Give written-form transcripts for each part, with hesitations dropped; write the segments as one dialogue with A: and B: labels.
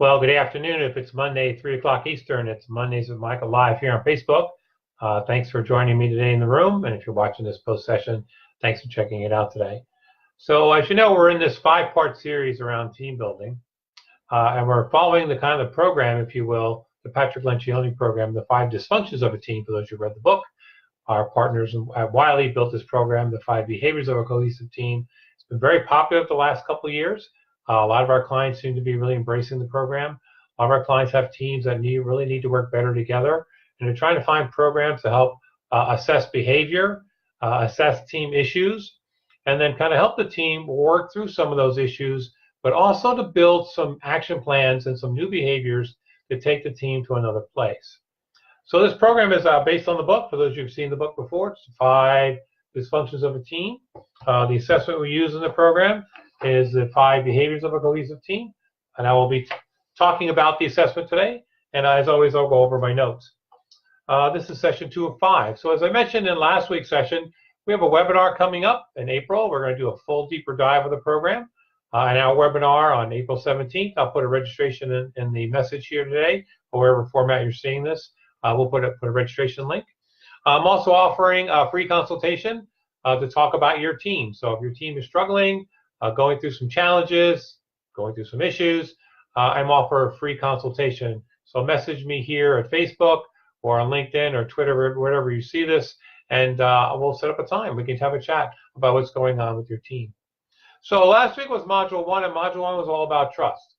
A: Well, good afternoon. If it's Monday, 3 o'clock Eastern, it's Mondays with Michael live here on Facebook. Thanks for joining me today in the room. And if you're watching this post-session, thanks for checking it out today. So as you know, we're in this 5-part series around team building. And we're following the kind of program, if you will, the Patrick Lencioni program, the 5 dysfunctions of a team, for those who read the book. Our partners at Wiley built this program, the 5 behaviors of a cohesive team. It's been very popular the last couple of years. A lot of our clients seem to be really embracing the program. A lot of our clients have teams that really need to work better together, and they're trying to find programs to help assess behavior, assess team issues, and then kind of help the team work through some of those issues, but also to build some action plans and some new behaviors to take the team to another place. So this program is based on the book. For those who've seen the book before, it's 5 dysfunctions of a team. The assessment we use in the program is the 5 behaviors of a cohesive team, and I will be talking about the assessment today, and as always I'll go over my notes. This is session 2 of 5. So as I mentioned in last week's session, we have a webinar coming up in April. We're going to do a full deeper dive of the program. And our webinar on April 17th, I'll put a registration in the message here today, or wherever format you're seeing this. We'll put a registration link. I'm also offering a free consultation to talk about your team. So if your team is struggling, going through some challenges, going through some issues, I'm offering a free consultation. So message me here at Facebook or on LinkedIn or Twitter, wherever you see this, and we'll set up a time. We can have a chat about what's going on with your team. So last week was Module 1, and Module 1 was all about trust.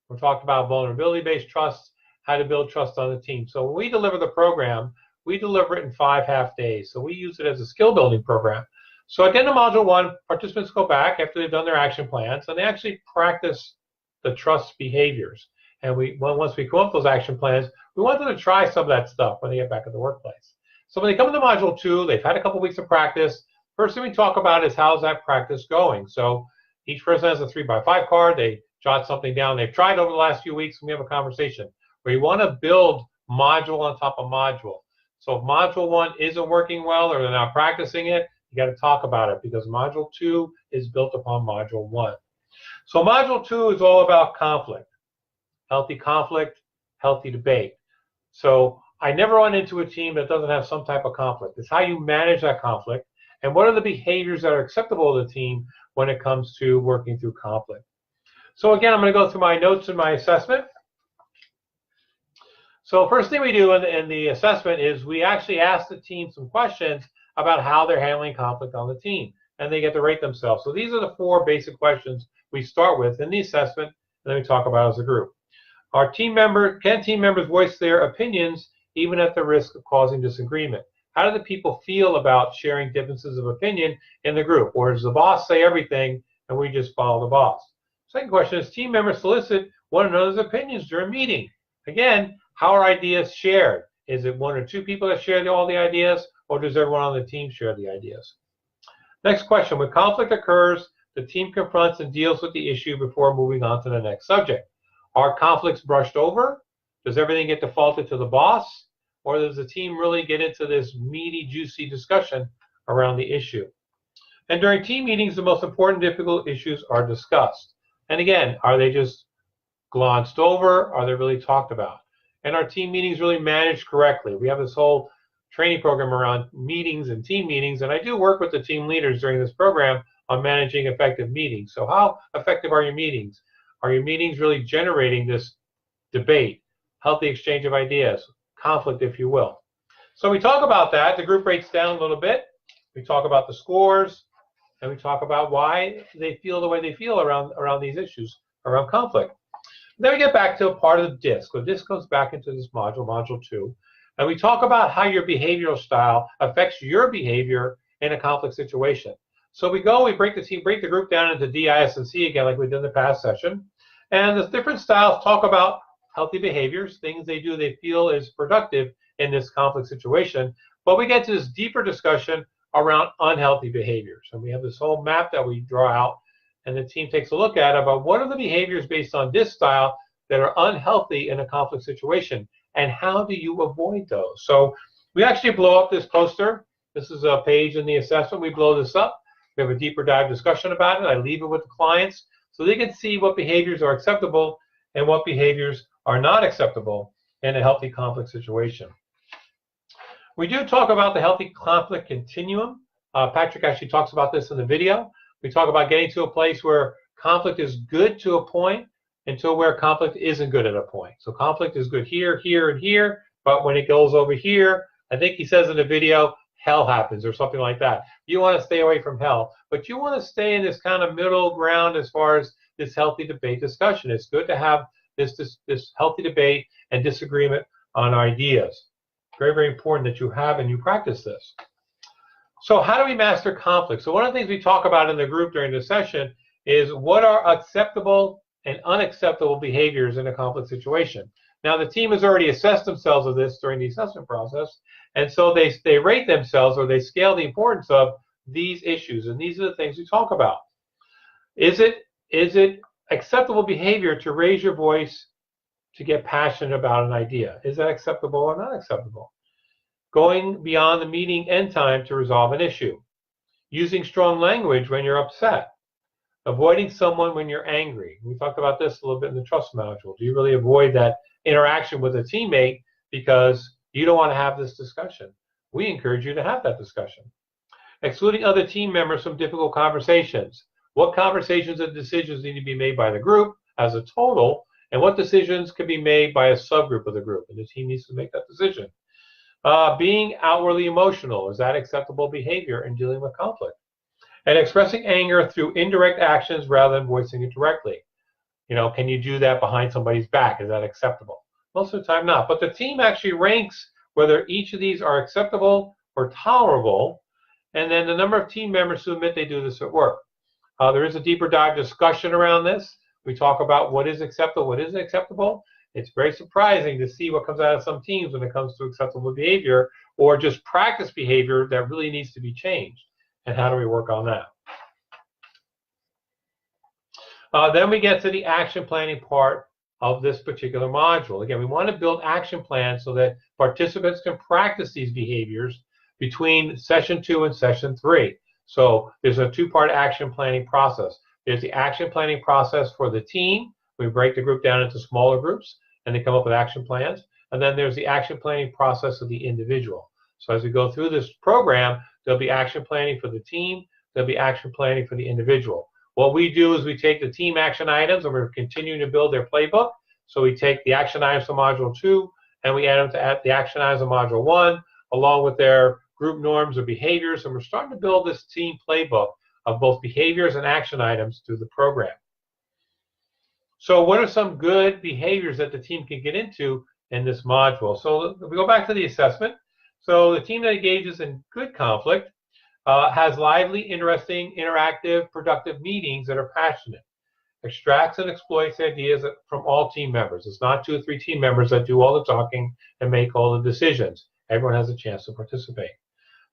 A: We talked about vulnerability-based trust, how to build trust on the team. So when we deliver the program, we deliver it in 5 half days. So we use it as a skill-building program. So at the end of Module 1, participants go back after they've done their action plans, and they actually practice the trust behaviors. And once we come up with those action plans, we want them to try some of that stuff when they get back at the workplace. So when they come into Module 2, they've had a couple weeks of practice. First thing we talk about is how's that practice going. So each person has a 3x5 card. They jot something down they've tried over the last few weeks, and we have a conversation where you want to build module on top of module. So if Module 1 isn't working well or they're not practicing it, you got to talk about it, because Module 2 is built upon Module 1. So Module 2 is all about conflict, healthy debate. So I never run into a team that doesn't have some type of conflict. It's how you manage that conflict, and what are the behaviors that are acceptable to the team when it comes to working through conflict. So again, I'm going to go through my notes and my assessment. So first thing we do in the assessment is we actually ask the team some questions about how they're handling conflict on the team, and they get to rate themselves. So these are the 4 basic questions we start with in the assessment, and then we talk about as a group. Can team members voice their opinions even at the risk of causing disagreement? How do the people feel about sharing differences of opinion in the group? Or does the boss say everything and we just follow the boss? Second question is, team members solicit one another's opinions during a meeting. Again, how are ideas shared? Is it 1 or 2 people that share all the ideas, or does everyone on the team share the ideas? Next question, when conflict occurs, the team confronts and deals with the issue before moving on to the next subject. Are conflicts brushed over? Does everything get defaulted to the boss? Or does the team really get into this meaty, juicy discussion around the issue? And during team meetings, the most important difficult issues are discussed. And again, are they just glanced over? Are they really talked about? And our team meetings really managed correctly? We have this whole training program around meetings and team meetings, and I do work with the team leaders during this program on managing effective meetings. So how effective are your meetings? Are your meetings really generating this debate, healthy exchange of ideas, conflict, if you will? So we talk about that. The group breaks down a little bit. We talk about the scores, and we talk about why they feel the way they feel around these issues, around conflict. Then we get back to a part of the DISC. So DISC goes back into this module, Module 2, and we talk about how your behavioral style affects your behavior in a conflict situation. So we break the group down into D, I, S, and C again, like we did in the past session. And the different styles talk about healthy behaviors, things they do they feel is productive in this conflict situation. But we get to this deeper discussion around unhealthy behaviors. And we have this whole map that we draw out, and the team takes a look at about what are the behaviors based on this style that are unhealthy in a conflict situation, and how do you avoid those? So we actually blow up this poster. This is a page in the assessment. We blow this up. We have a deeper dive discussion about it. I leave it with the clients so they can see what behaviors are acceptable and what behaviors are not acceptable in a healthy conflict situation. We do talk about the healthy conflict continuum. Patrick actually talks about this in the video. We talk about getting to a place where conflict is good to a point until where conflict isn't good at a point. So conflict is good here, here, and here, but when it goes over here, I think he says in the video, hell happens or something like that. You want to stay away from hell, but you want to stay in this kind of middle ground as far as this healthy debate discussion. It's good to have this healthy debate and disagreement on ideas. Very, very important that you have and you practice this. So how do we master conflict? So one of the things we talk about in the group during the session is what are acceptable and unacceptable behaviors in a conflict situation. Now the team has already assessed themselves of this during the assessment process, and so they rate themselves, or they scale the importance of these issues, and these are the things we talk about. Is it acceptable behavior to raise your voice to get passionate about an idea? Is that acceptable or not acceptable? Going beyond the meeting end time to resolve an issue. Using strong language when you're upset. Avoiding someone when you're angry. We talked about this a little bit in the trust module. Do you really avoid that interaction with a teammate because you don't want to have this discussion? We encourage you to have that discussion. Excluding other team members from difficult conversations. What conversations and decisions need to be made by the group as a total, and what decisions can be made by a subgroup of the group, and the team needs to make that decision. Being outwardly emotional, is that acceptable behavior in dealing with conflict? And expressing anger through indirect actions rather than voicing it directly. You know, can you do that behind somebody's back? Is that acceptable? Most of the time not. But the team actually ranks whether each of these are acceptable or tolerable, and then the number of team members who admit they do this at work. There is a deeper dive discussion around this. We talk about what is acceptable, what isn't acceptable. It's very surprising to see what comes out of some teams when it comes to acceptable behavior or just practice behavior that really needs to be changed. And how do we work on that? Then we get to the action planning part of this particular module. Again, we want to build action plans so that participants can practice these behaviors between session 2 and session 3. So there's a two-part action planning process. There's the action planning process for the team. We break the group down into smaller groups, and they come up with action plans. And then there's the action planning process of the individual. So as we go through this program, there'll be action planning for the team. There'll be action planning for the individual. What we do is we take the team action items, and we're continuing to build their playbook. So we take the action items from Module 2, and we add them to the action items of Module 1, along with their group norms or behaviors. And we're starting to build this team playbook of both behaviors and action items through the program. So what are some good behaviors that the team can get into in this module? So we go back to the assessment. So the team that engages in good conflict has lively, interesting, interactive, productive meetings that are passionate. Extracts and exploits ideas from all team members. It's not 2 or 3 team members that do all the talking and make all the decisions. Everyone has a chance to participate.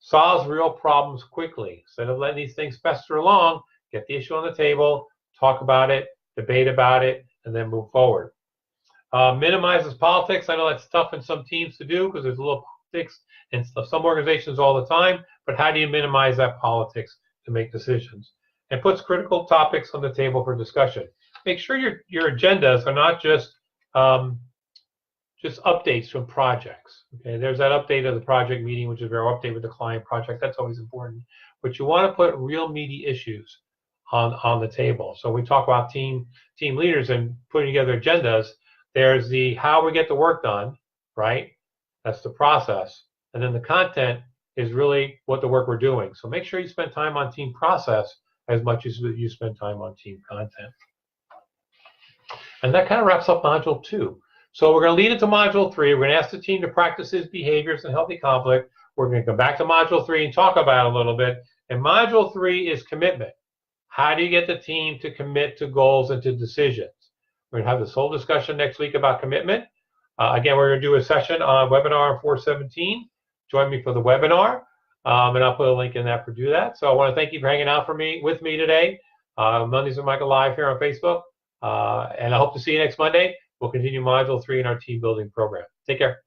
A: Solves real problems quickly. Instead of letting these things fester along, get the issue on the table, talk about it, debate about it, and then move forward. Minimizes politics. I know that's tough in some teams to do because there's a little politics in some organizations all the time, but how do you minimize that politics to make decisions? And puts critical topics on the table for discussion. Make sure your agendas are not just updates from projects. Okay, there's that update of the project meeting, which is our update with the client project. That's always important. But you want to put real meaty issues on the table. So we talk about team leaders and putting together agendas. There's the how we get the work done, right? That's the process. And then the content is really what the work we're doing. So make sure you spend time on team process as much as you spend time on team content. And that kind of wraps up Module 2. So we're going to lead into Module 3. We're going to ask the team to practice his behaviors in healthy conflict. We're going to come back to Module 3 and talk about it a little bit. And Module 3 is commitment. How do you get the team to commit to goals and to decisions? We're going to have this whole discussion next week about commitment. Again, we're going to do a session on webinar on 417. Join me for the webinar, and I'll put a link in that for do that. So I want to thank you for hanging out with me today. Mondays with Michael Live here on Facebook, and I hope to see you next Monday. We'll continue Module 3 in our team building program. Take care.